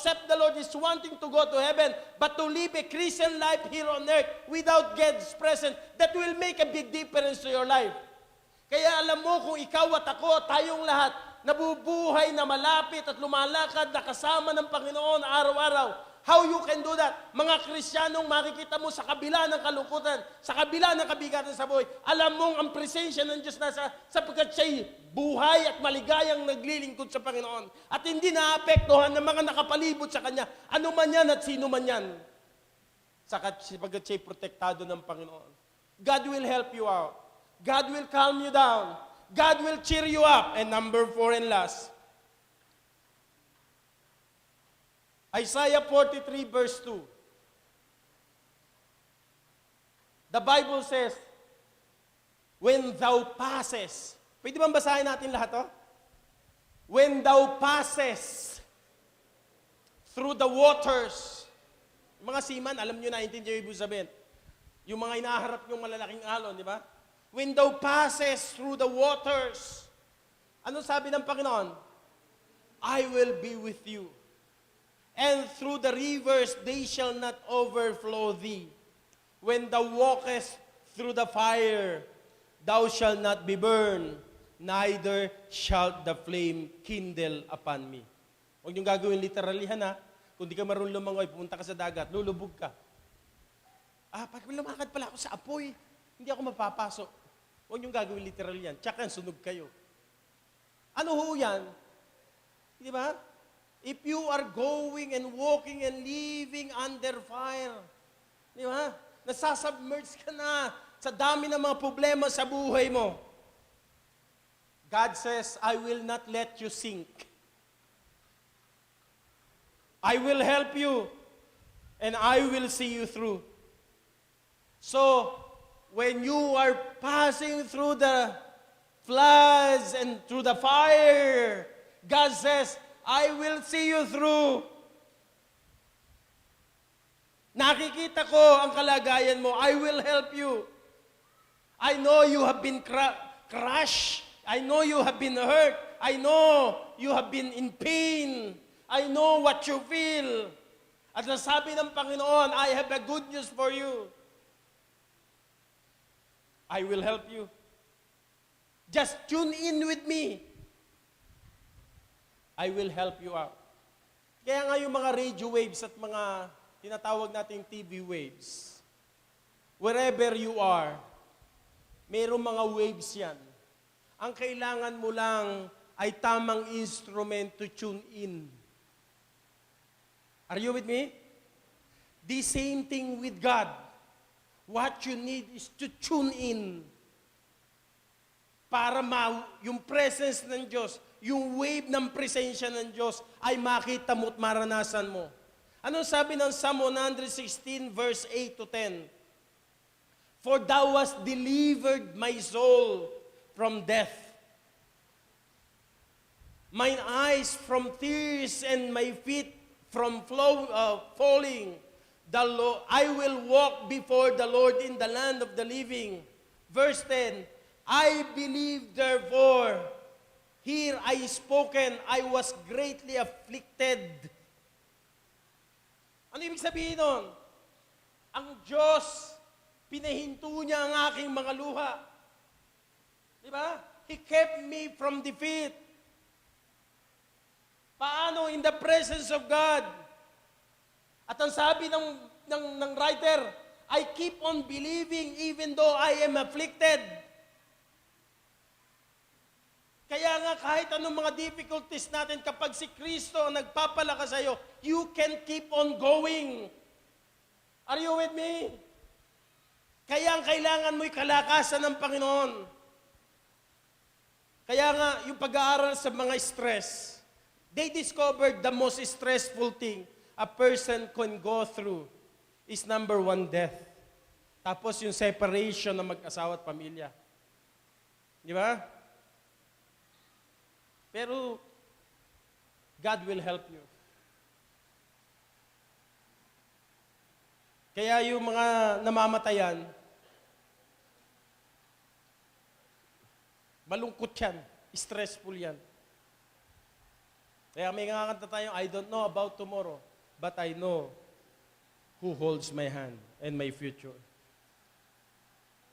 accept the Lord is wanting to go to heaven, but to live a Christian life here on earth without God's presence, that will make a big difference to your life. Kaya alam mo, kung ikaw at ako, tayong lahat, nabubuhay na malapit at lumalakad na kasama ng Panginoon araw-araw, how you can do that? Mga Kristiyanong makikita mo sa kabila ng kalungkutan, sa kabila ng kabigatan sa buhay, alam mong ang presensya ng Diyos nasa sapagkat siya'y buhay at maligayang naglilingkod sa Panginoon. At hindi naapektuhan ng mga nakapalibot sa Kanya, ano man yan at sino man yan. Sapagkat siya'y protektado ng Panginoon. God will help you out. God will calm you down. God will cheer you up. And number 4 and last, Isaiah 43 verse 2. The Bible says, when thou passes, pwede bang basahin natin lahat to? When thou passes through the waters, yung mga seaman, alam nyo na, hindi nyo ibig sabihin. Yung mga inaharap yung malalaking alon, di ba? When thou passes through the waters, ano sabi ng Panginoon? I will be with you. And through the rivers, they shall not overflow thee. When thou walkest through the fire, thou shalt not be burned, neither shall the flame kindle upon me. Huwag niyong gagawin literally, ha? Kung di ka marunong lumangoy, pumunta ka sa dagat, lulubog ka. Pag lumakad pala ako sa apoy, hindi ako mapapasok. Huwag niyong gagawin literally yan. Tsaka sunog kayo. Ano ho yan? Di ba? If you are going and walking and living under fire, di ba? Nasasubmerge ka na sa dami ng mga problema sa buhay mo. God says, I will not let you sink. I will help you and I will see you through. So, when you are passing through the floods and through the fire, God says, I will see you through. Nakikita ko ang kalagayan mo. I will help you. I know you have been crushed. I know you have been hurt. I know you have been in pain. I know what you feel. At nasabi ng Panginoon, I have a good news for you. I will help you. Just tune in with me. I will help you out. Kaya nga yung mga radio waves at mga tinatawag nating TV waves, wherever you are, mayroong mga waves yan. Ang kailangan mo lang ay tamang instrument to tune in. Are you with me? The same thing with God. What you need is to tune in para yung presence ng Diyos, yung wave ng presensya ng Diyos ay makita mo at maranasan mo. Anong sabi ng Psalm 116 verse 8 to 10? For thou hast delivered my soul from death, mine eyes from tears and my feet from falling. I will walk before the Lord in the land of the living. Verse 10, I believe therefore, here I spoken, I was greatly afflicted. Ano ibig sabihin nun? Ang Diyos, pinahinto niya ang aking mga luha. Di ba? He kept me from defeat. Paano? In the presence of God. At ang sabi ng writer, I keep on believing even though I am afflicted. Kaya nga kahit anong mga difficulties natin, kapag si Kristo ang nagpapalakas sa iyo, you can keep on going. Are you with me? Kaya ang kailangan mo'y kalakasan ng Panginoon. Kaya nga, yung pag-aaral sa mga stress, they discovered the most stressful thing a person can go through is number 1, death. Tapos yung separation ng mag-asawa at pamilya. Di ba? Pero, God will help you. Kaya yung mga namamatayan, malungkot yan, stressful yan. Kaya may nga kanta tayo, I don't know about tomorrow, but I know who holds my hand and my future.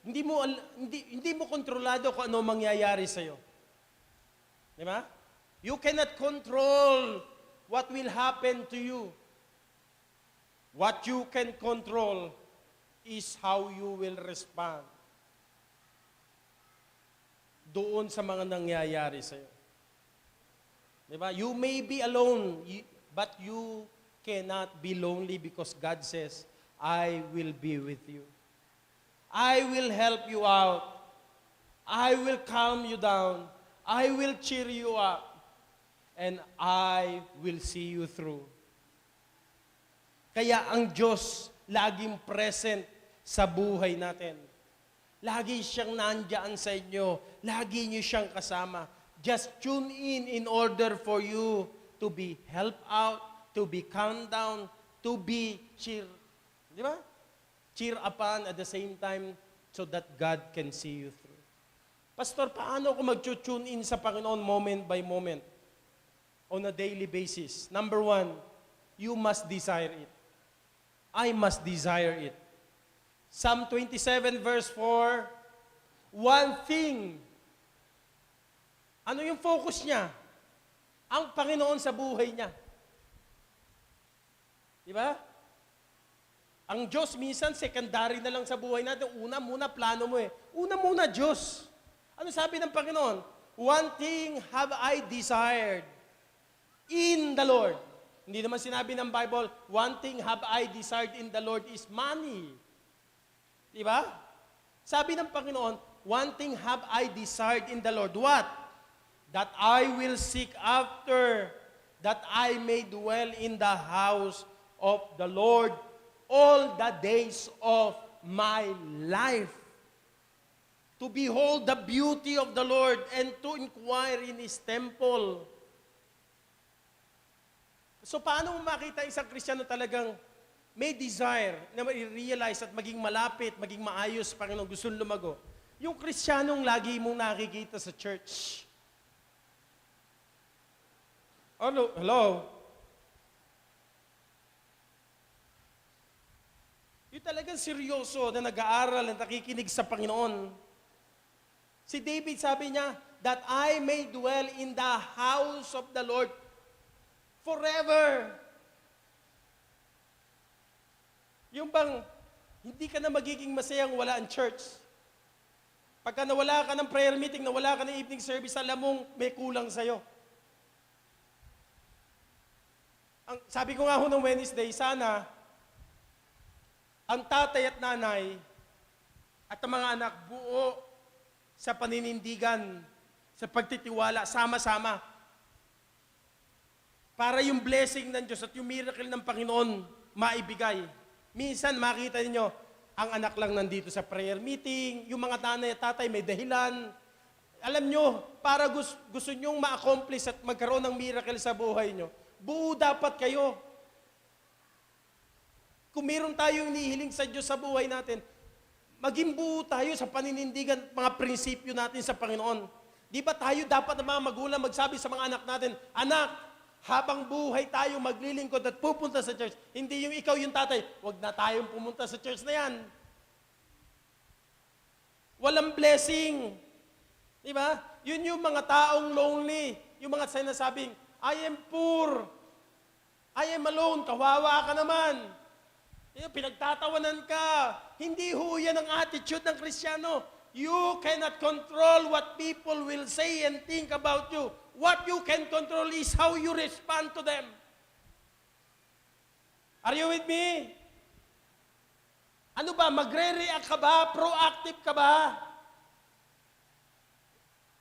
Hindi mo kontrolado kung ano mangyayari sa'yo. Di ba? You cannot control what will happen to you. What you can control is how you will respond doon sa mga nangyayari sa'yo. Di ba? You may be alone, but you cannot be lonely because God says, I will be with you. I will help you out. I will calm you down. I will cheer you up. And I will see you through. Kaya ang Diyos laging present sa buhay natin. Lagi siyang nandiyan sa inyo. Lagi niyo siyang kasama. Just tune in order for you to be helped out, to be calmed down, to be cheer. Di ba? Cheer upon at the same time so that God can see you through. Pastor, paano ako mag-tune in sa Panginoon moment by moment? On a daily basis. Number 1, you must desire it. I must desire it. Psalm 27 verse 4, one thing. Ano yung focus niya? Ang Panginoon sa buhay niya. Di ba? Ang Diyos minsan secondary na lang sa buhay natin. Una muna plano mo eh. Una muna Diyos. Ano sabi ng Panginoon? One thing have I desired in the Lord. Hindi naman sinabi ng Bible, one thing have I desired in the Lord is money. Di ba? Sabi ng Panginoon, one thing have I desired in the Lord. What? That I will seek after, that I may dwell in the house of the Lord all the days of my life. To behold the beauty of the Lord and to inquire in His temple. So paano mo makita isang Kristiyano talagang may desire na ma-realize at maging malapit, maging maayos, Panginoon, gusto lumago? Yung Kristiyanong lagi mong nakikita sa church. Hello? Yung talagang seryoso na nag-aaral at nakikinig sa Panginoon. Si David sabi niya, that I may dwell in the house of the Lord forever. Yung bang, hindi ka na magiging masayang wala ang church. Pagka nawala ka ng prayer meeting, nawala ka ng evening service, alam mong may kulang sa'yo. Sabi ko nga ho ng Wednesday, sana, ang tatay at nanay at ang mga anak buo sa paninindigan, sa pagtitiwala, sama-sama. Para yung blessing ng Diyos at yung miracle ng Panginoon maibigay. Minsan makita ninyo, ang anak lang nandito sa prayer meeting, yung mga nanay at tatay may dahilan. Alam nyo, para gusto nyong ma-accomplish at magkaroon ng miracle sa buhay nyo, buo dapat kayo. Kung meron tayong inihiling sa Diyos sa buhay natin, maging buo tayo sa paninindigan mga prinsipyo natin sa Panginoon. Di ba tayo dapat na mga magulang magsabi sa mga anak natin, anak, habang buhay tayo maglilingkod at pupunta sa church, hindi yung ikaw yung tatay, wag na tayong pumunta sa church na yan. Walang blessing. Di ba? Yun yung mga taong lonely, yung mga sinasabing, I am poor, I am alone, kawawa ka naman. Pinagtatawanan ka. Hindi ho yan ang attitude ng Kristiyano. You cannot control what people will say and think about you. What you can control is how you respond to them. Are you with me? Ano ba? Magre-react ka ba? Proactive ka ba?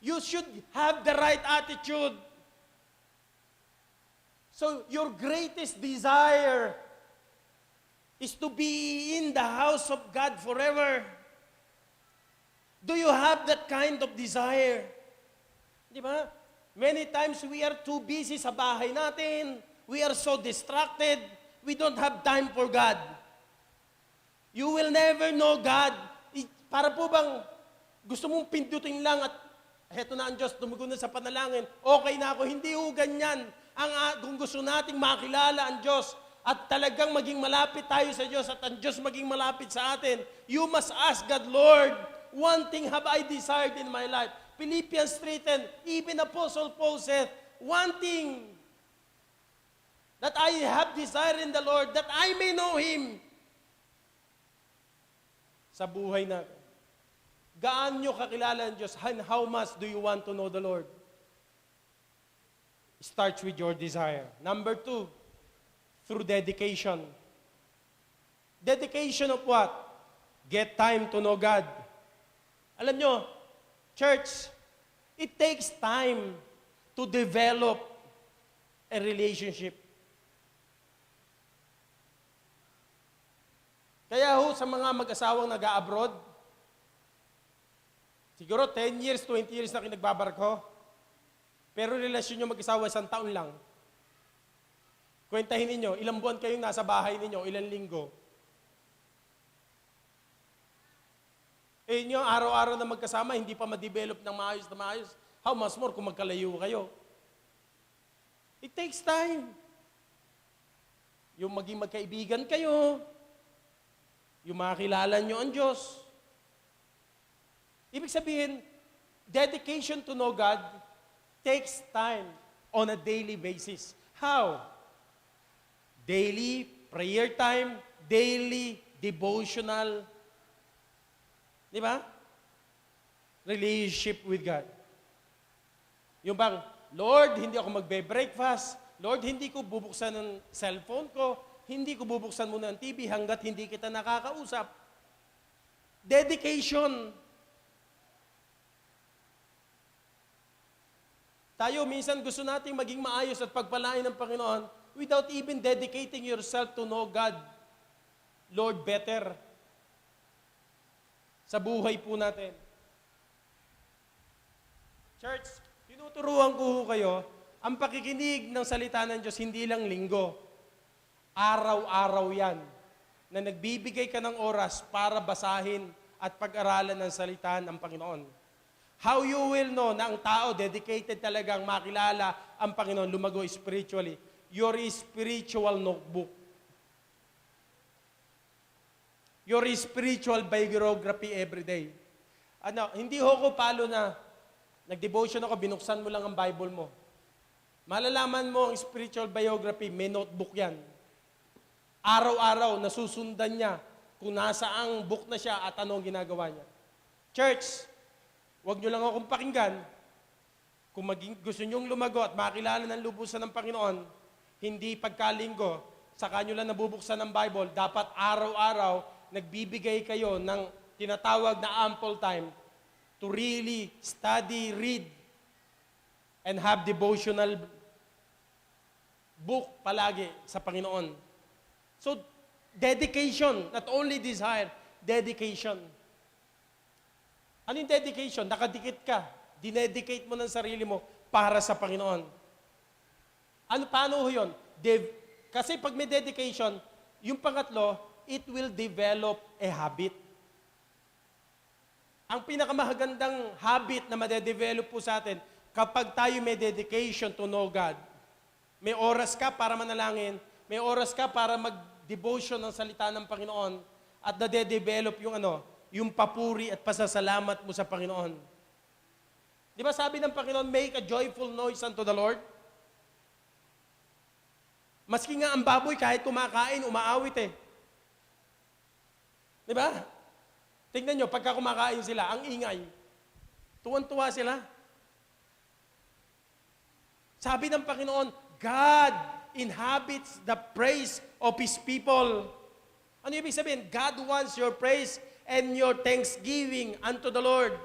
You should have the right attitude. So, your greatest desire is to be in the house of God forever. Do you have that kind of desire? Di ba? Many times we are too busy sa bahay natin. We are so distracted. We don't have time for God. You will never know God. Para po bang gusto mong pindutin lang at heto na ang Diyos, tumugon na sa panalangin, okay na ako. Hindi ho ganyan. kung gusto nating makilala ang Diyos at talagang maging malapit tayo sa Diyos at ang Diyos maging malapit sa atin, you must ask God, Lord, one thing have I desired in my life. Philippians 3:10, even Apostle Paul said, one thing that I have desired in the Lord, that I may know Him. Sa buhay natin, gaano kakilala ang Diyos, and how much do you want to know the Lord? Starts with your desire. Number 2, through dedication. Dedication of what? Get time to know God. Alam nyo, church, it takes time to develop a relationship. Kaya ho, sa mga mag-asawang nag-a-abroad, siguro 10 years, 20 years na kinagbabarko, pero relasyon nyo mag-asawa 1 taon lang. Kwentahin ninyo, ilang buwan kayong nasa bahay ninyo, ilang linggo. Eh nyo, araw-araw na magkasama, hindi pa ma-develop ng maayos na maayos. How much more kung magkalayo kayo? It takes time. Yung maging magkaibigan kayo, yung makakilala nyo ang Diyos. Ibig sabihin, dedication to know God takes time on a daily basis. How? Daily prayer time, daily devotional, di ba? Relationship with God. Yung bang, Lord, hindi ako magbe-breakfast. Lord, hindi ko bubuksan ng cellphone ko. Hindi ko bubuksan muna ng TV hanggat hindi kita nakakausap. Dedication. Tayo, minsan gusto nating maging maayos at pagpalain ng Panginoon without even dedicating yourself to know God, Lord, better. Sa buhay po natin. Church, tinuturuan ko kayo, ang pakikinig ng salita ng Diyos, hindi lang linggo. Araw-araw yan, na nagbibigay ka ng oras para basahin at pag-aralan ng salita ng Panginoon. How you will know na ang tao dedicated talagang makilala ang Panginoon, lumago spiritually? Your spiritual notebook. Your spiritual biography every day. Hindi ho ko palo na nag-devotion ako, binuksan mo lang ang Bible mo. Malalaman mo ang spiritual biography, may notebook yan. Araw-araw, nasusundan niya kung nasaang book na siya at anong ginagawa niya. Church, huwag nyo lang akong pakinggan. Kung gusto nyong lumago at makilala ng lubusan ng Panginoon, hindi pagkalinggo, saka nyo lang nabubuksan ng Bible, dapat araw-araw, nagbibigay kayo ng tinatawag na ample time to really study, read, and have devotional book palagi sa Panginoon. So, dedication, not only desire, dedication. Ano yung dedication? Nakadikit ka. Dinedicate mo ng sarili mo para sa Panginoon. Paano ho yun? Kasi pag may dedication, yung pangatlo, it will develop a habit. Ang pinakamahagandang habit na madedevelop po sa atin, kapag tayo may dedication to know God, may oras ka para manalangin, may oras ka para mag-devotion ng salita ng Panginoon, at nade-develop yung papuri at pasasalamat mo sa Panginoon. Di ba sabi ng Panginoon, make a joyful noise unto the Lord? Maski nga ang baboy, kahit kumakain, umaawit eh. Di ba? Tingnan nyo, pagka kumakain sila, ang ingay. Tuwan-tuwa sila. Sabi ng Panginoon, God inhabits the praise of His people. Ano ibig sabihin? God wants your praise and your thanksgiving unto the Lord.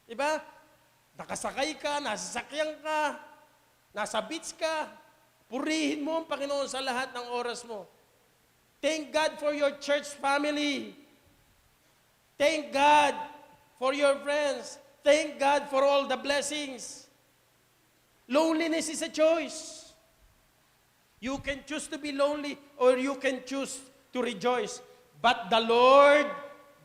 Diba? Nakasakay ka, nasasakyan ka, nasa beach ka, purihin mo ang Panginoon sa lahat ng oras mo. Thank God for your church family. Thank God for your friends. Thank God for all the blessings. Loneliness is a choice. You can choose to be lonely or you can choose to rejoice. But the Lord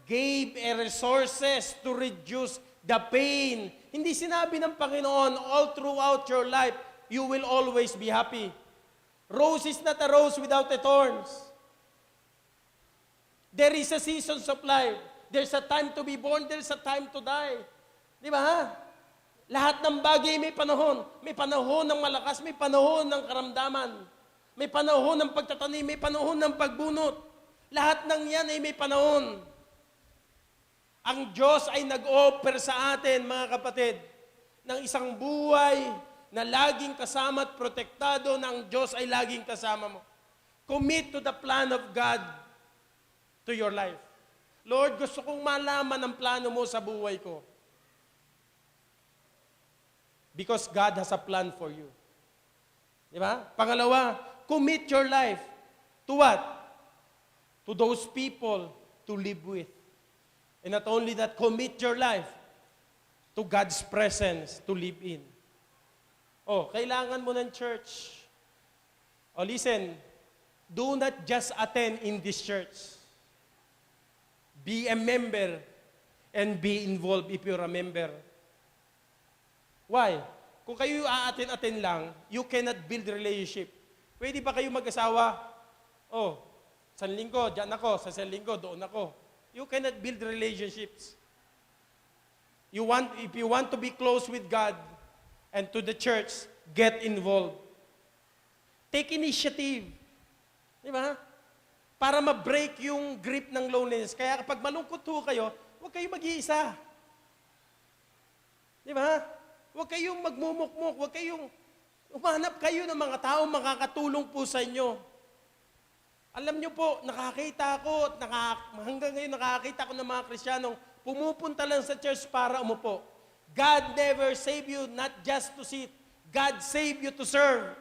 gave resources to reduce the pain Hindi sinabi ng Panginoon, all throughout your life, you will always be happy. Rose is not a rose without the thorns. There is a season of life. There's a time to be born, there's a time to die. Di ba? Lahat ng bagay may panahon. May panahon ng malakas, may panahon ng karamdaman. May panahon ng pagtatanim, may panahon ng pagbunot. Lahat ng yan ay may panahon. Ang Diyos ay nag-offer sa atin, mga kapatid, ng isang buhay na laging kasama at protektado ng Diyos ay laging kasama mo. Commit to the plan of God to your life. Lord, gusto kong malaman ang plano mo sa buhay ko. Because God has a plan for you. Di ba? Pangalawa, commit your life to what? To those people to live with. And not only that, commit your life to God's presence to live in. Oh, kailangan mo ng church. Oh, listen, do not just attend in this church. Be a member and be involved if you're a member. Why? Kung kayo aatin-atin lang, you cannot build relationship. Pwede ba kayo mag-asawa? Oh, sa linggo, dyan ako. Sa linggo, doon ako. You cannot build relationships. If you want to be close with God and to the church, get involved. Take initiative. Di ba? Para ma-break yung grip ng loneliness. Kaya kapag malungkot ho kayo, huwag kayong mag-iisa. Di ba? Huwag kayong magmumukmuk, huwag kayong umanap kayo ng mga taong makakatulong po sa inyo. Alam niyo po, nakakita ako, hanggang ngayon nakakita ko ng mga Kristiyanong pumupunta lang sa church para umupo. God never saved you not just to sit. God saved you to serve.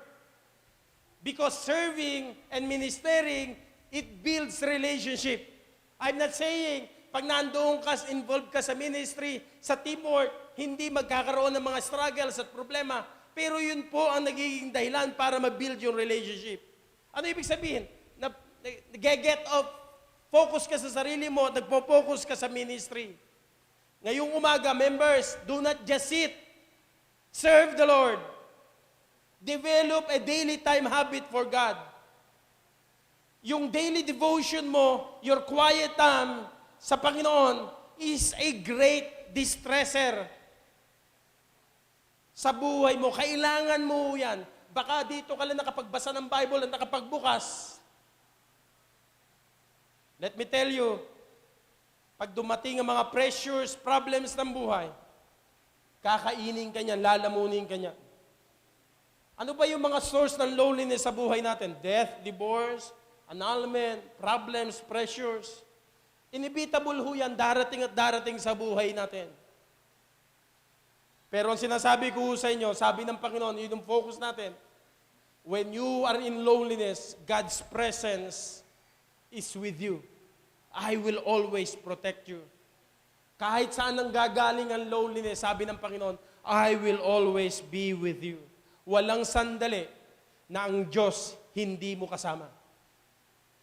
Because serving and ministering, it builds relationship. I'm not saying, pag nandoon ka, involved ka sa ministry, sa teamwork, hindi magkakaroon ng mga struggles at problema. Pero yun po ang nagiging dahilan para ma-build yung relationship. Ano ibig sabihin? Nag-get off, focus ka sa sarili mo, nagpo-focus ka sa ministry. Ngayong umaga, members, do not just sit. Serve the Lord. Develop a daily time habit for God. Yung daily devotion mo, your quiet time sa Panginoon is a great distresser sa buhay mo. Kailangan mo yan. Baka dito ka lang nakapagbasa ng Bible at nakapagbukas. Let me tell you, pag dumating ang mga pressures, problems ng buhay, kakainin ka niyan, lalamunin ka niyan. Ano ba yung mga source ng loneliness sa buhay natin? Death, divorce, annulment, problems, pressures. Inevitable ho yan, darating at darating sa buhay natin. Pero ang sinasabi ko sa inyo, sabi ng Panginoon, yun yung focus natin. When you are in loneliness, God's presence is with you. I will always protect you. Kahit saan ang gagaling ang loneliness, sabi ng Panginoon, I will always be with you. Walang sandali na ang Diyos hindi mo kasama.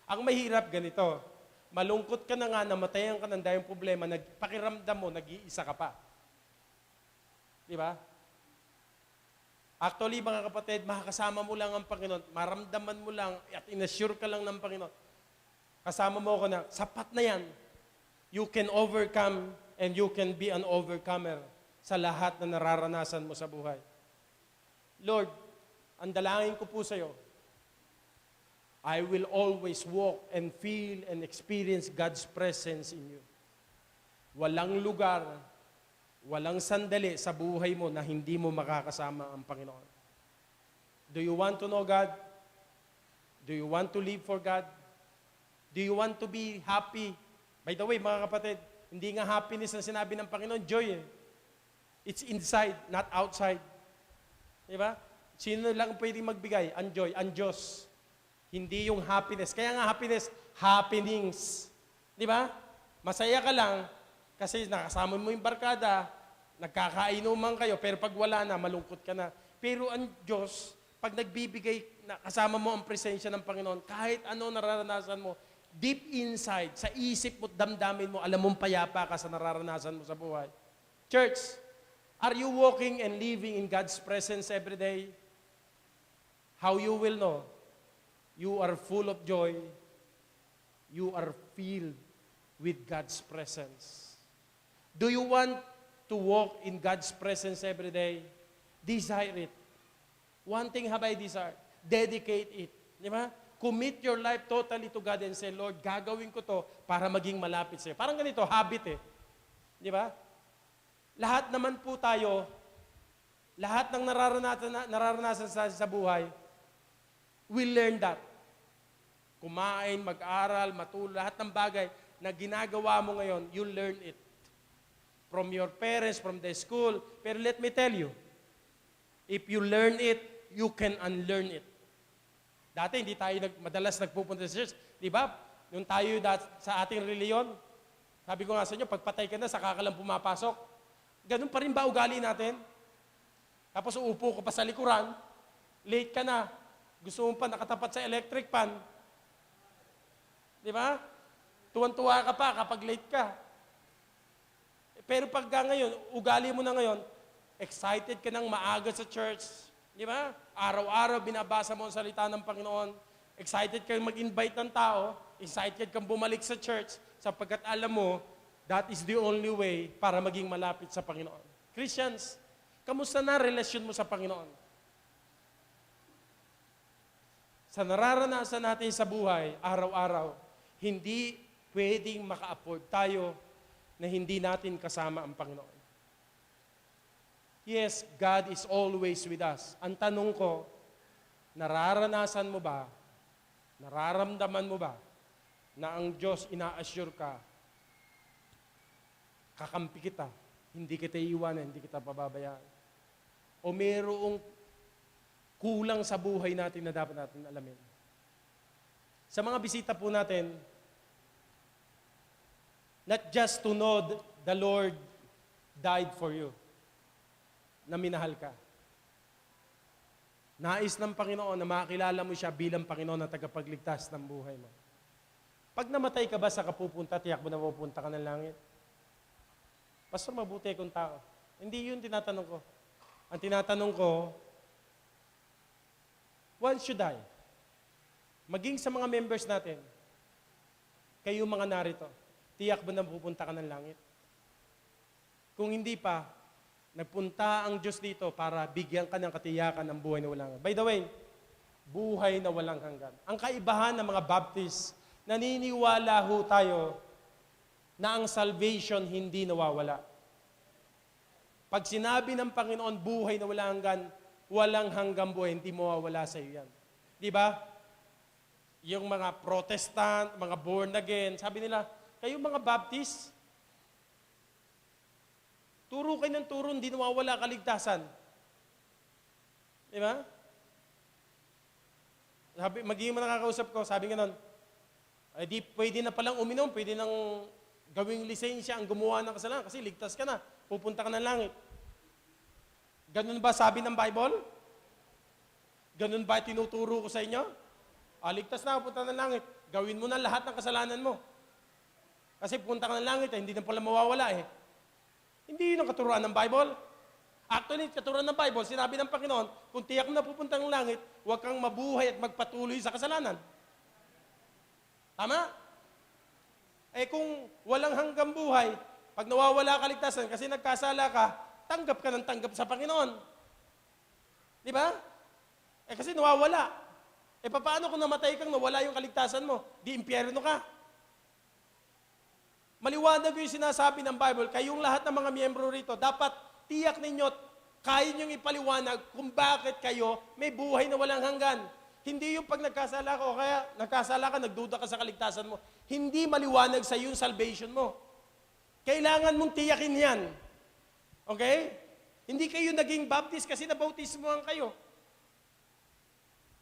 Ang mahirap ganito, malungkot ka na nga, namatayan ka ng dahil problema, pakiramdam mo, nag-iisa ka pa. Di ba? Actually, mga kapatid, makakasama mo lang ang Panginoon, maramdaman mo lang at inassure ka lang ng Panginoon. Kasama mo ko na, sapat na yan. You can overcome and you can be an overcomer sa lahat na nararanasan mo sa buhay. Lord, ang dalangin ko po sa iyo, I will always walk and feel and experience God's presence in you. Walang lugar, walang sandali sa buhay mo na hindi mo makakasama ang Panginoon. Do you want to know God? Do you want to live for God? Do you want to be happy? By the way, mga kapatid, hindi nga happiness ang sinabi ng Panginoon, joy eh. It's inside, not outside. Di ba? Sino lang pwedeng magbigay? Ang joy, ang Diyos. Hindi yung happiness. Kaya nga happiness, happenings. Di ba? Masaya ka lang kasi nakasama mo yung barkada, nagkakainuman kayo, pero pag wala na, malungkot ka na. Pero ang Diyos, pag nagbibigay, kasama mo ang presensya ng Panginoon, kahit ano nararanasan mo, deep inside, sa isip mo, damdamin mo, alam mong payapa ka sa nararanasan mo sa buhay. Church, Are you walking and living in God's presence every day? How you will know? You are full of joy. You are filled with God's presence. Do you want to walk in God's presence every day? Desire it. One thing have I desired. Dedicate it. Di ba? Commit your life totally to God and say, Lord, gagawin ko to para maging malapit sa'yo. Parang ganito, habit eh. Di ba? Lahat naman po tayo, lahat ng nararanasan sa buhay, we learn that. Kumain, mag-aral, matulog, lahat ng bagay na ginagawa mo ngayon, you learn it. From your parents, from the school. Pero let me tell you, if you learn it, you can unlearn it. Dati hindi tayo madalas nagpupunta sa church. Di ba? Yung tayo sa ating reliyon, sabi ko nga sa inyo, pagpatay ka na, saka ka lang pumapasok. Ganun pa rin ba ugali natin? Tapos uupo ka pa sa likuran, late ka na, gusto mo pa nakatapat sa electric fan. Di ba? Tuwan-tuwa ka pa kapag late ka. Pero pagka ngayon, ugali mo na ngayon, excited ka nang maaga sa church. Di ba? Araw-araw binabasa mo ang salita ng Panginoon. Excited kang mag-invite ng tao. Excited kang bumalik sa church sapagkat alam mo, that is the only way para maging malapit sa Panginoon. Christians, kamusta na relasyon mo sa Panginoon? Sa nararanasan natin sa buhay, araw-araw, hindi pwedeng maka-afford tayo na hindi natin kasama ang Panginoon. Yes, God is always with us. Ang tanong ko, nararanasan mo ba, nararamdaman mo ba, na ang Diyos ina-assure ka, kakampi kita, hindi kita iiwanan, hindi kita pababayaan? O mayroong kulang sa buhay natin na dapat natin alamin? Sa mga bisita po natin, not just to know the Lord died for you, na minahal ka. Nais ng Panginoon na makilala mo siya bilang Panginoon na tagapagligtas ng buhay mo. Pag namatay ka ba sa kapupunta, tiyak mo na pupunta ka ng langit? Pastor, mabuti akong tao. Hindi yun tinatanong ko. Ang tinatanong ko, once you die, maging sa mga members natin, kayo mga narito, tiyak ba na pupunta ka ng langit? Kung hindi pa, nagpunta ang Diyos dito para bigyan ka ng katiyakan ng buhay na walang hanggan. By the way, buhay na walang hanggan. Ang kaibahan ng mga Baptist, naniniwala ho tayo na ang salvation hindi nawawala. Pag sinabi ng Panginoon, buhay na walang hanggang buhay, hindi mawawala sa iyo yan. Di ba? Yung mga Protestant, mga born again, sabi nila, kayo mga Baptist, turo kayo ng turo, hindi nawawala kaligtasan. Di ba? Magiging nakakausap ko, sabi nga nun, ay di pwede na palang uminom, pwede nang gawing lisensya ang gumawa ng kasalanan kasi ligtas ka na, pupunta ka ng langit. Ganun ba sabi ng Bible? Ganun ba tinuturo ko sa inyo? Ligtas na, pupunta ng langit. Gawin mo na lahat ng kasalanan mo. Kasi pupunta ka ng langit, hindi na pala mawawala eh. Hindi yun ang katuruan ng Bible. Actually, katuruan ng Bible, sinabi ng Panginoon, kung tiyak mo na pupunta ng langit, huwag kang mabuhay at magpatuloy sa kasalanan. Tama? Eh kung walang hanggang buhay, pag nawawala kaligtasan kasi nagkasala ka, tanggap ka ng tanggap sa Panginoon. Di ba? Eh kasi nawawala. Eh paano kung namatay kang nawala yung kaligtasan mo? Di impyerno ka. Maliwanag yung sinasabi ng Bible, kayong lahat ng mga miyembro rito, dapat tiyak ninyo, kaya niyong ipaliwanag kung bakit kayo may buhay na walang hanggan. Hindi yung pag nagkasala ka o kaya nagkasala ka, nagduda ka sa kaligtasan mo. Hindi maliwanag sa yung salvation mo. Kailangan mong tiyakin yan. Okay? Hindi kayo naging Baptist kasi nabautismohan kayo.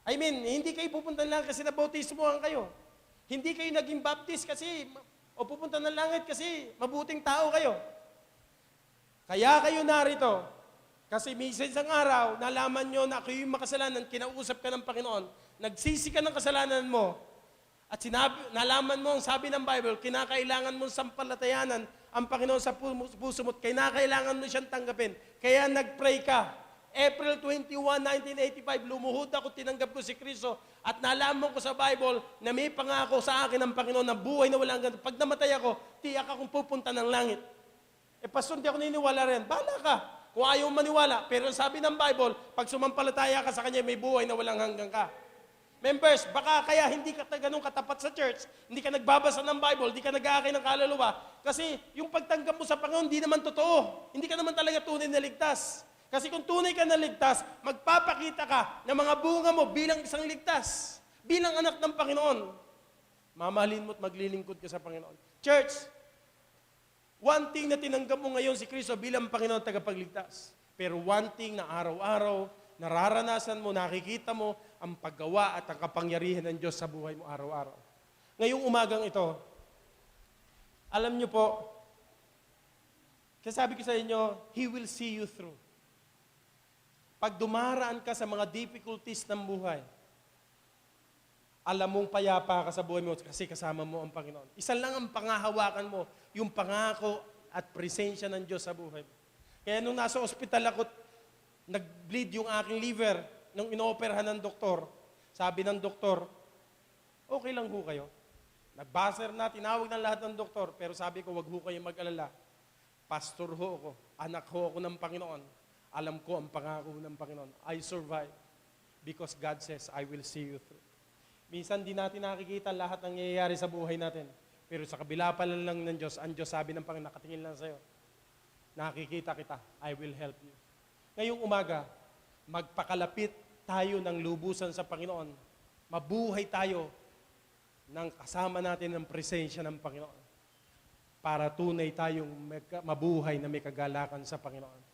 I mean, hindi kayo pupunta lang kasi nabautismohan kayo. Hindi kayo naging Baptist kasi o pupunta ng langit kasi mabuting tao kayo. Kaya kayo narito. Kasi minsan isang araw, nalaman nyo na kayo yung makasalanan, kinausap ka ng Panginoon, nagsisi ka ng kasalanan mo, at nalaman mo ang sabi ng Bible, kinakailangan mong sampalatayanan ang Panginoon sa puso mo, kailangan mo siyang tanggapin. Kaya nag-pray ka. April 21, 1985, lumuhod ako, tinanggap ko si Kristo at nalaman ko sa Bible na may pangako sa akin ng Panginoon na buhay na walang ganito. Pag namatay ako, tiyak akong pupunta ng langit. Pastor, hindi ako niniwala rin. Bahala ka. Kung ayaw maniwala. Pero sabi ng Bible, pag sumampalataya ka sa Kanya, may buhay na walang hanggang ka. Members, baka kaya hindi ka ganun katapat sa church, hindi ka nagbabasa ng Bible, hindi ka nag-aakay ng kaluluwa, kasi yung pagtanggap mo sa Panginoon, hindi naman totoo. Hindi ka naman talaga tunay na ligtas. Kasi kung tunay ka na ligtas, magpapakita ka ng mga bunga mo bilang isang ligtas, bilang anak ng Panginoon. Mamahalin mo at maglilingkod ka sa Panginoon. Church, one thing na tinanggap mo ngayon si Kristo bilang Panginoon tagapagligtas. Pero one thing na araw-araw, nararanasan mo, nakikita mo ang paggawa at ang kapangyarihan ng Diyos sa buhay mo araw-araw. Ngayong umagang ito, alam niyo po, kasabi ko sa inyo, He will see you through. Pag dumaraan ka sa mga difficulties ng buhay, alam mong payapa ka sa buhay mo kasi kasama mo ang Panginoon. Isa lang ang pangahawakan mo, yung pangako at presensya ng Diyos sa buhay mo. Kaya nung nasa ospital ako, nag-bleed yung aking liver, nung inooperahan ng doktor, sabi ng doktor, okay lang ho kayo. Nag-buzzer na, tinawag ng lahat ng doktor, pero sabi ko, wag ho kayo mag-alala. Pastor ho ako, anak ho ako ng Panginoon. Alam ko ang pangako ng Panginoon. I survive because God says, I will see you through. Minsan di natin nakikita lahat ng nangyayari sa buhay natin. Pero sa kabila pa lang ng Diyos, ang Diyos sabi ng Panginoon, nakatingin lang sa'yo. Nakikita kita, I will help you. Ngayong umaga, magpakalapit tayo ng lubusan sa Panginoon. Mabuhay tayo ng kasama natin ng presensya ng Panginoon. Para tunay tayong mabuhay na may kagalakan sa Panginoon.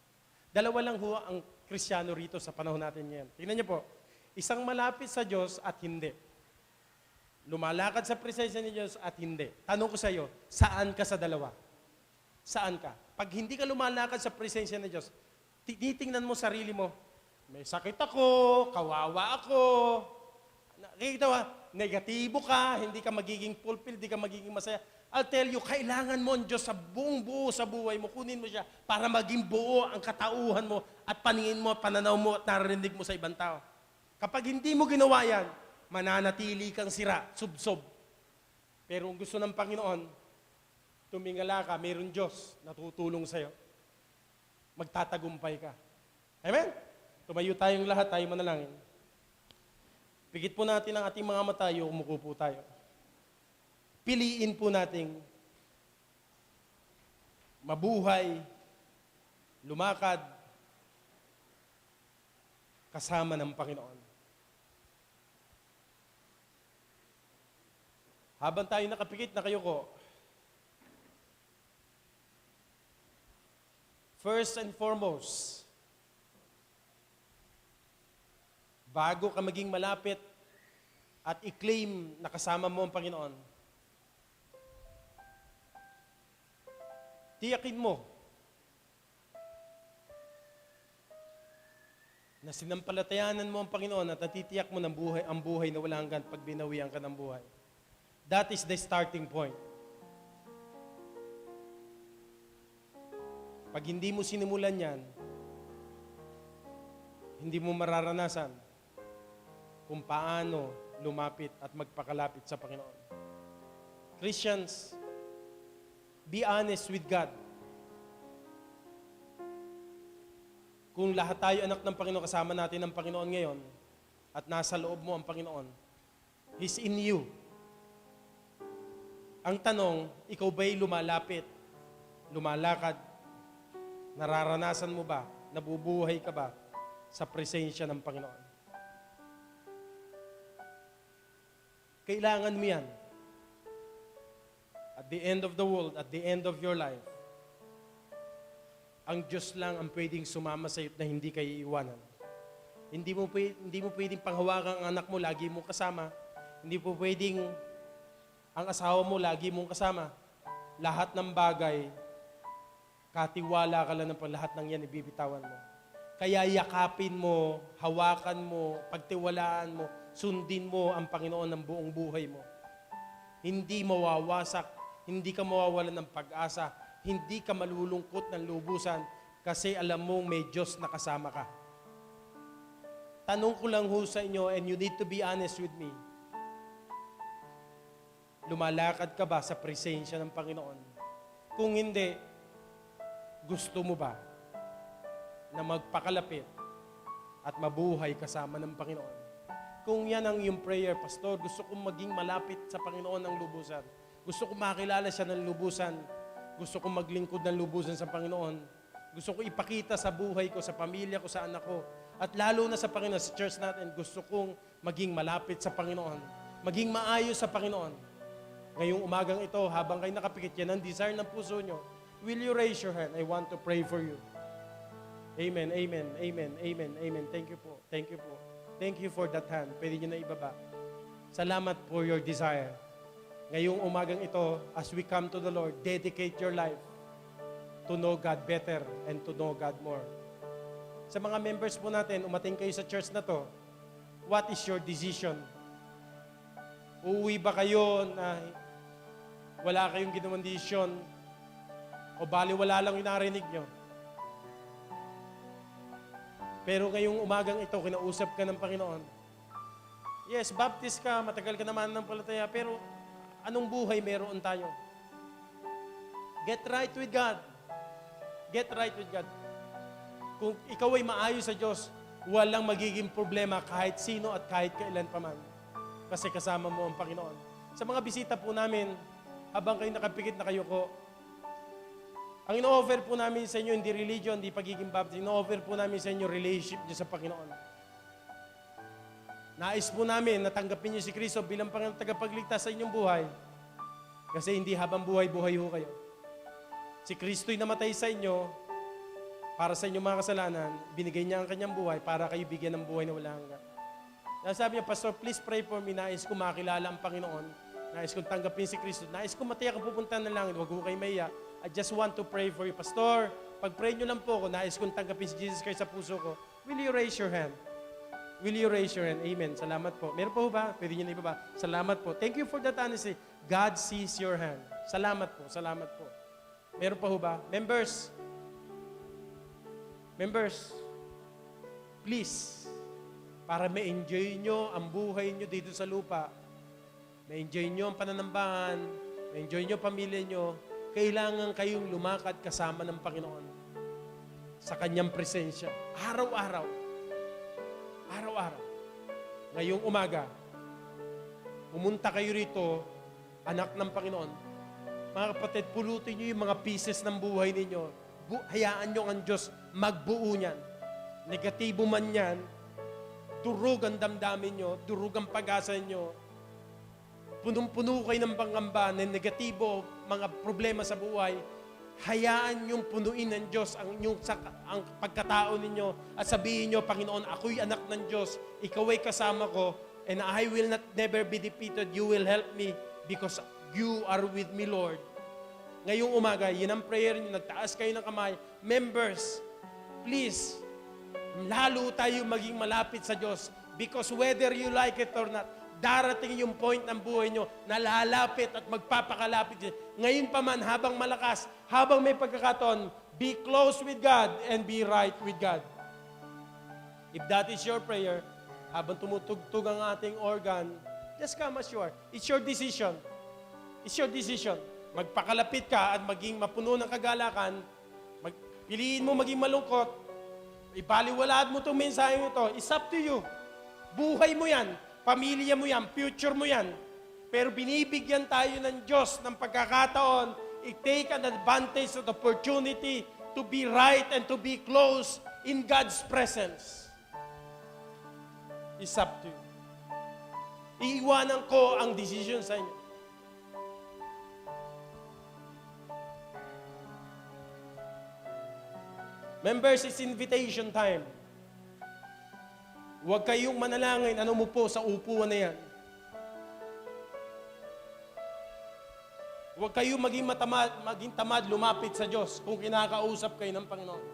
Dalawa lang ho ang Kristiyano rito sa panahon natin ngayon. Tingnan niyo po, isang malapit sa Diyos at hindi. Lumalakad sa presensya ni Diyos at hindi. Tanong ko sa iyo, saan ka sa dalawa? Saan ka? Pag hindi ka lumalakad sa presensya ni Diyos, titingnan mo sarili mo, may sakit ako, kawawa ako, nakikita mo, negatibo ka, hindi ka magiging fulfilled, hindi ka magiging masaya. I'll tell you, kailangan mo ang Diyos sa buong buo sa buhay mo. Kunin mo siya para maging buo ang katauhan mo at paningin mo, pananaw mo at narinig mo sa ibang tao. Kapag hindi mo ginawa yan, mananatili kang sira, subsob. Pero kung gusto ng Panginoon, tumingala ka, mayroon Diyos na tutulong sa'yo. Magtatagumpay ka. Amen? Tumayo tayong lahat, tayo manalangin. Pigit po natin ang ating mga mata, umuko po tayo. Piliin po nating mabuhay, lumakad, kasama ng Panginoon. Habang tayo nakapikit na kayo ko, first and foremost, bago ka maging malapit at i-claim na kasama mo ang Panginoon, tiyakin mo na sinampalatayanan mo ang Panginoon at natitiyak mo ng buhay, ang buhay na walang hanggan pag binawian ka ng buhay. That is the starting point. Pag hindi mo sinimulan yan, hindi mo mararanasan kung paano lumapit at magpakalapit sa Panginoon. Christians, be honest with God. Kung lahat tayo anak ng Panginoon, kasama natin ang Panginoon ngayon, at nasa loob mo ang Panginoon, He's in you. Ang tanong, ikaw ba'y lumalapit, lumalakad, nararanasan mo ba, nabubuhay ka ba sa presensya ng Panginoon? Kailangan mo yan. At the end of the world, at the end of your life, ang Diyos lang ang pwedeng sumama sa iyo na hindi kayo iiwanan. Hindi mo pwedeng panghawakan ang anak mo, lagi mong kasama. Hindi po pwedeng ang asawa mo, lagi mong kasama. Lahat ng bagay, katiwala ka lang ng lahat ng yan, ibibitawan mo. Kaya yakapin mo, hawakan mo, pagtiwalaan mo, sundin mo ang Panginoon ng buong buhay mo. Hindi mawawasak, hindi ka mawawalan ng pag-asa, hindi ka malulungkot ng lubusan kasi alam mong may Diyos na kasama ka. Tanong ko lang ho sa inyo, and you need to be honest with me. Lumalakad ka ba sa presensya ng Panginoon? Kung hindi, gusto mo ba na magpakalapit at mabuhay kasama ng Panginoon? Kung yan ang iyong prayer, Pastor, gusto kong maging malapit sa Panginoon ng lubusan. Gusto kong makilala siya ng lubusan. Gusto kong maglingkod ng lubusan sa Panginoon. Gusto kong ipakita sa buhay ko, sa pamilya ko, sa anak ko. At lalo na sa Panginoon, sa church natin, gusto kong maging malapit sa Panginoon. Maging maayos sa Panginoon. Ngayong umagang ito, habang kayo nakapikit, yan ang desire ng puso nyo. Will you raise your hand? I want to pray for you. Amen, amen, amen, amen, amen. Thank you po, thank you po. Thank you for that hand. Pwede nyo na ibaba. Salamat for your desire. Ngayong umagang ito, as we come to the Lord, dedicate your life to know God better and to know God more. Sa mga members po natin, umating kayo sa church na to, what is your decision? Uuwi ba kayo na wala kayong ginawang desisyon o baliwala lang yung narinig nyo? Pero ngayong umagang ito, kinausap ka ng Panginoon. Yes, baptist ka, matagal ka naman ng palataya, pero anong buhay meron tayo? Get right with God. Get right with God. Kung ikaw ay maayos sa Diyos, walang magiging problema kahit sino at kahit kailan pa man. Kasi kasama mo ang Panginoon. Sa mga bisita po namin, habang kayo nakapikit na kayo ko, ang ino-offer po namin sa inyo, hindi religion, hindi pagiging baptist, ino-offer po namin sa inyo relationship niyo sa Panginoon. Nais po namin natanggapin niyo si Kristo bilang Panginoon tagapagligtas sa inyong buhay. Kasi hindi habang buhay-buhay ho kayo. Si Kristo'y namatay sa inyo para sa inyong mga kasalanan, binigay niya ang kanyang buhay para kayo bigyan ng buhay na wala hanggan. Sabi niya, Pastor, please pray for me. Nais ko makilala ang Panginoon. Nais kong tanggapin si Kristo. Nais ko matiyak ang pupunta ng langit. Huwag ko kayo maiya. I just want to pray for you. Pastor, pag-pray nyo lang po ako, nais kong tanggapin si Jesus Christ sa puso ko. Will you raise your hand? Will you raise your hand? Amen. Salamat po. Meron po ba? Pwede nyo na ibaba. Salamat po. Thank you for that honesty. God sees your hand. Salamat po. Salamat po. Meron pa ho ba? Members, please, para ma-enjoy nyo ang buhay nyo dito sa lupa, ma-enjoy nyo ang pananambahan, ma-enjoy nyo pamilya nyo, kailangan kayong lumakad kasama ng Panginoon sa Kanyang presensya. Araw-araw. Araw-araw. Ngayong umaga, pumunta kayo rito, anak ng Panginoon. Mga kapatid, pulutin nyo yung mga pieces ng buhay ninyo. Hayaan nyo ang Diyos magbuo niyan. Negatibo man yan, durog ang damdamin nyo, durog ang pag-asa nyo, punong-puno kayo ng pangamba ng negatibo, mga problema sa buhay, hayaan yung punuin ng Diyos ang pagkatao ninyo at sabihin nyo, Panginoon, ako'y anak ng Diyos, ikaw ay kasama ko, and I will not never be defeated. You will help me because you are with me, Lord. Ngayong umaga, yun ang prayer nyo, nagtaas kayo ng kamay. Members, please, lalo tayo maging malapit sa Diyos because whether you like it or not, darating yung point ng buhay nyo na lalapit at magpapakalapit. Ngayon pa man, habang malakas, habang may pagkakataon, be close with God and be right with God. If that is your prayer, habang tumutugtog ang ating organ, just come as you are. It's your decision. It's your decision. Magpakalapit ka at maging mapuno ng kagalakan, piliin mo maging malungkot, ibaliwalaad mo itong mensahe ito, it's up to you. Buhay mo yan, pamilya mo yan, future mo yan. Pero binibigyan tayo ng Diyos ng pagkakataon, i-take an advantage of the opportunity to be right and to be close in God's presence. It's up to you. Iiwanan ko ang decision sa inyo. Members, it's invitation time. Huwag kayong manalangin, mo po sa upuan na yan. Huwag kayong maging tamad lumapit sa Diyos kung kinakausap kayo ng Panginoon.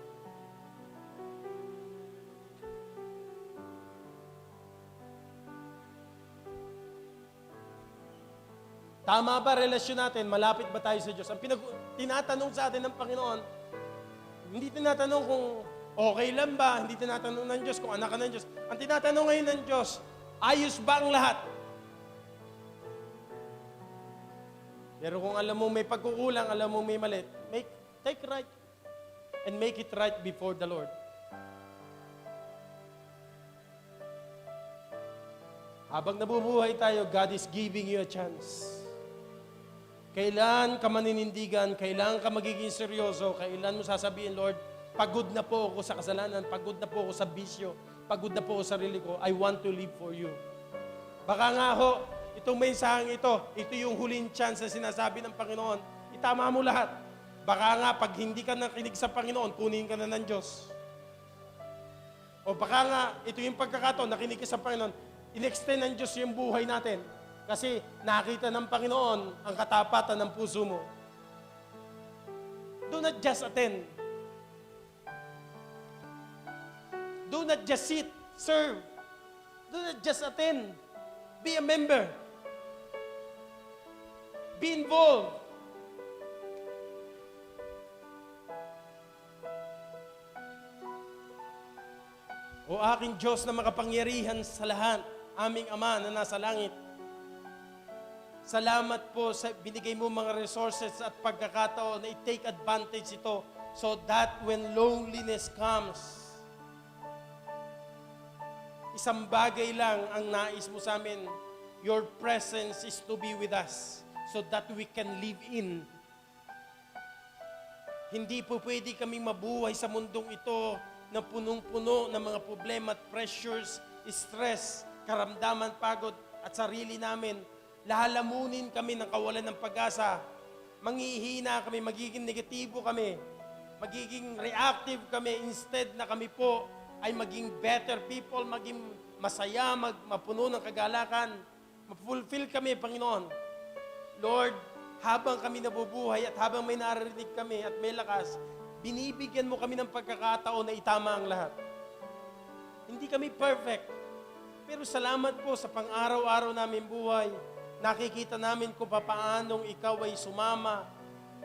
Tama ba relasyon natin? Malapit ba tayo sa Diyos? Ang tinatanong sa atin ng Panginoon, hindi tinatanong kung okay lang ba, hindi tinatanong ng Diyos kung anak ka ng Diyos. Ang tinatanong ngayon ng Diyos, ayos ba ang lahat? Pero kung alam mo may pagkukulang, alam mo may mali, take right and make it right before the Lord. Habang nabubuhay tayo, God is giving you a chance. Kailan ka maninindigan, kailan ka magiging seryoso, kailan mo sasabihin, Lord, pagod na po ako sa kasalanan, pagod na po ako sa bisyo, pagod na po ako sa sarili ko, I want to live for you. Baka nga ho, itong mensaheng ito yung huling chance na sinasabi ng Panginoon, itama mo lahat. Baka nga, pag hindi ka nakinig sa Panginoon, kunin ka na ng Diyos. O baka nga, ito yung pagkakataon, nakinig ka sa Panginoon, in-extend ng Diyos yung buhay natin. Kasi nakita ng Panginoon ang katapatan ng puso mo. Do not just attend. Do not just sit, serve. Do not just attend. Be a member. Be involved. O aking Diyos na makapangyarihan sa lahat, aming Ama na nasa langit, salamat po sa binigay mo mga resources at pagkakataon na i-take advantage ito so that when loneliness comes, isang bagay lang ang nais mo sa amin, your presence is to be with us so that we can live in. Hindi po pwede kaming mabuhay sa mundong ito na punong-puno ng mga problema at pressures, stress, karamdaman, pagod at sarili namin. Lalamunin kami ng kawalan ng pag-asa. Manghihina kami, magiging negatibo kami, magiging reactive kami instead na kami po ay maging better people, maging masaya, mapuno ng kagalakan, ma-fulfill kami, Panginoon. Lord, habang kami nabubuhay at habang may naririnig kami at may lakas, binibigyan mo kami ng pagkakataon na itama ang lahat. Hindi kami perfect, pero salamat po sa pang-araw-araw namin buhay. Nakikita namin kung papaanong ikaw ay sumama.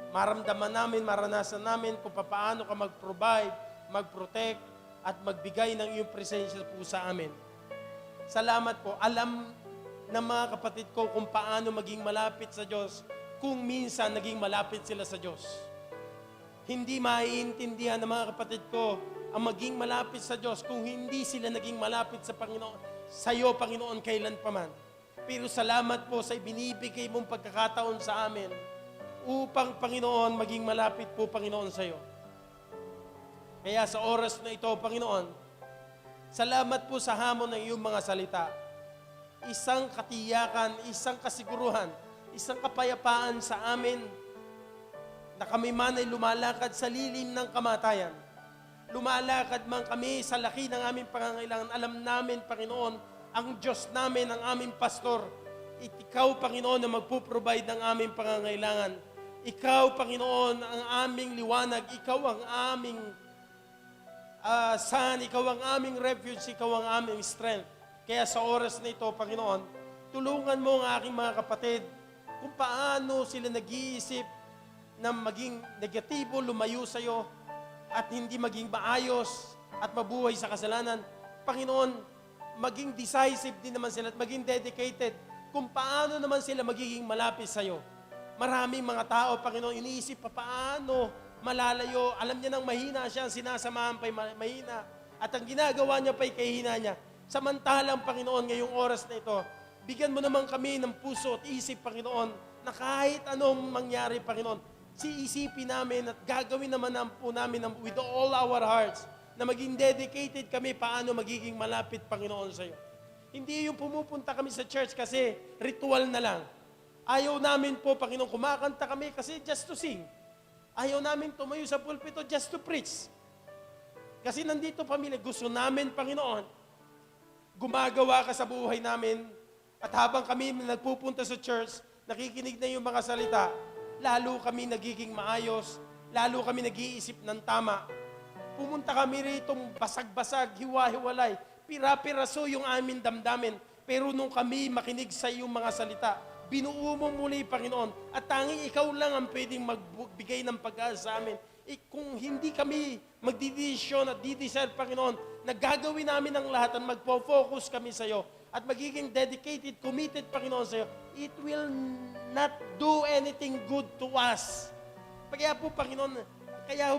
Maramdaman namin, maranasan namin kung papaano ka mag-provide, mag-protect, at magbigay ng iyong presensya po sa amin. Salamat po. Alam ng mga kapatid ko kung paano maging malapit sa Diyos kung minsan naging malapit sila sa Diyos. Hindi maiintindihan ng mga kapatid ko ang maging malapit sa Diyos kung hindi sila naging malapit sa Panginoon, sa iyo, Panginoon, kailan pa man. Pero salamat po sa ibinibigay mong pagkakataon sa amin upang, Panginoon, maging malapit po, Panginoon, sa iyo. Kaya sa oras na ito, Panginoon, salamat po sa hamon ng iyong mga salita. Isang katiyakan, isang kasiguruhan, isang kapayapaan sa amin na kami man ay lumalakad sa lilim ng kamatayan. Lumalakad man kami sa laki ng aming pangangailangan. Alam namin, Panginoon, ang Diyos namin, ang aming pastor. Ikaw, Panginoon, na magpuprovide ng aming pangangailangan. Ikaw, Panginoon, ang aming liwanag. Ikaw ang aming sun. Ikaw ang aming refuge. Ikaw ang aming strength. Kaya sa oras na ito, Panginoon, tulungan mo ang aking mga kapatid kung paano sila nag-iisip na maging negatibo, lumayo sa iyo, at hindi maging maayos at mabuhay sa kasalanan. Panginoon, maging decisive din naman sila at maging dedicated kung paano naman sila magiging malapit sa iyo. Maraming mga tao, Panginoon, iniisip pa paano malalayo. Alam niya nang mahina siya, sinasamahan pa'y mahina. At ang ginagawa niya pa'y kahina niya. Samantalang, Panginoon, ngayong oras na ito, bigyan mo naman kami ng puso at isip, Panginoon, na kahit anong mangyari, Panginoon, siisipin namin at gagawin naman po namin with all our hearts na maging dedicated kami paano magiging malapit, Panginoon, sa iyo. Hindi yung pumupunta kami sa church kasi ritual na lang. Ayaw namin po, Panginoon, kumakanta kami kasi just to sing. Ayaw namin tumayo sa pulpito just to preach. Kasi nandito, pamilya, gusto namin, Panginoon, gumagawa ka sa buhay namin at habang kami nagpupunta sa church, nakikinig na yung mga salita, lalo kami nagiging maayos, lalo kami nag-iisip ng tama. Pumunta kami rito basag-basag, hiwa-hiwalay, pira-piraso yung aming damdamin. Pero nung kami makinig sa iyong mga salita, binuo mo muli, Panginoon. At tanging ikaw lang ang pwedeng magbigay ng pag-asa sa amin. Kung hindi kami magdidesisyon at didesire, Panginoon, na gagawin namin ang lahat at magpo-focus kami sa iyo at magiging dedicated, committed, Panginoon, sa iyo, it will not do anything good to us. Kaya po, Panginoon,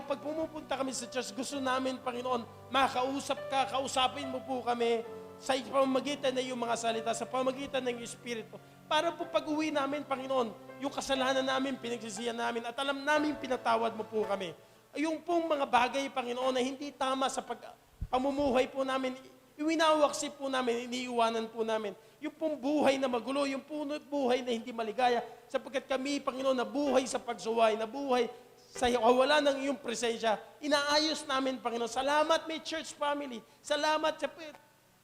pag pumupunta kami sa church, gusto namin, Panginoon, makausap ka, kausapin mo po kami sa pamamagitan ng iyong mga salita, sa pamamagitan ng iyong Espiritu. Para po pag-uwi namin, Panginoon, yung kasalanan namin, pinagsisihan namin, at alam namin pinatawad mo po kami. Yung pong mga bagay, Panginoon, na hindi tama sa pamumuhay po namin, iwinawaksip po namin, iniiwanan po namin. Yung pong buhay na magulo, yung pong buhay na hindi maligaya, sapagkat kami, Panginoon, na buhay sa pagsuway, na buhay sa wala ng iyong presensya, inaayos namin, Panginoon. Salamat, may church family. Salamat sa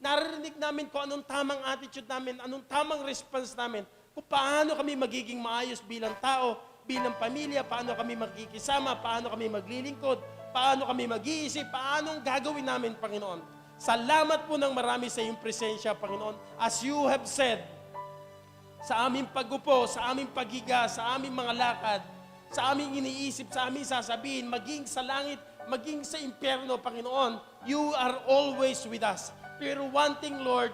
naririnig namin kung anong tamang attitude namin, anong tamang response namin, kung paano kami magiging maayos bilang tao, bilang pamilya, paano kami magkikisama, paano kami maglilingkod, paano kami mag-iisip, paano gagawin namin, Panginoon. Salamat po ng marami sa iyong presensya, Panginoon. As you have said, sa aming pag-upo, sa aming paghiga, sa aming mga lakad, sa aming iniisip, sa aming sasabihin, maging sa langit, maging sa impyerno, Panginoon, you are always with us. Pero one thing, Lord,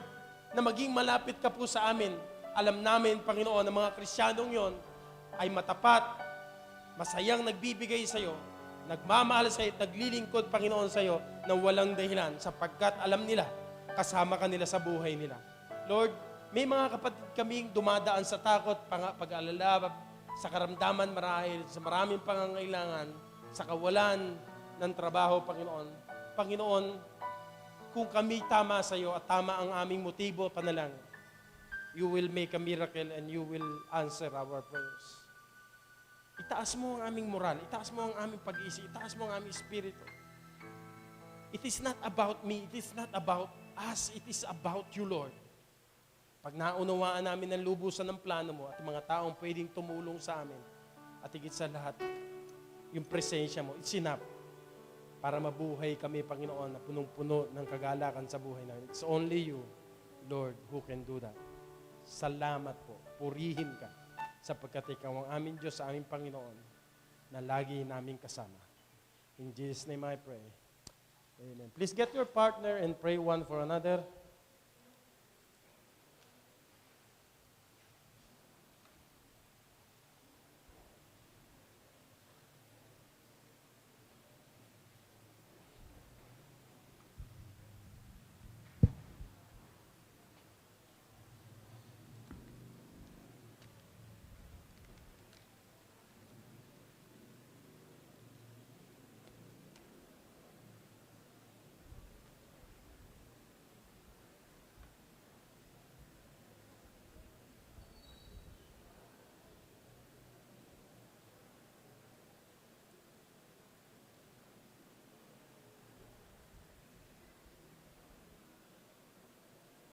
na maging malapit ka po sa amin, alam namin, Panginoon, na mga Kristiyanong yon ay matapat, masayang nagbibigay sa iyo, nagmamahal sa iyo, naglilingkod, Panginoon, sa iyo, na walang dahilan, sapagkat alam nila, kasama ka nila sa buhay nila. Lord, may mga kapatid kaming dumadaan sa takot, pag-alala, sa karamdaman marahil, sa maraming pangangailangan, sa kawalan ng trabaho, Panginoon. Panginoon, kung kami tama sa iyo at tama ang aming motibo, panalangin, you will make a miracle and you will answer our prayers. Itaas mo ang aming moral, itaas mo ang aming pag-iisip, itaas mo ang aming espiritu. It is not about me, it is not about us, it is about you, Lord. Pag naunawaan namin ang lubusan ng plano mo at mga taong pwedeng tumulong sa amin, at higit sa lahat, yung presensya mo, it's enough para mabuhay kami, Panginoon, na punong-puno ng kagalakan sa buhay namin. It's only you, Lord, who can do that. Salamat po. Purihin ka sapagkat ikaw ang aming Diyos, sa aming Panginoon, na lagi naming kasama. In Jesus' name I pray. Amen. Please get your partner and pray one for another.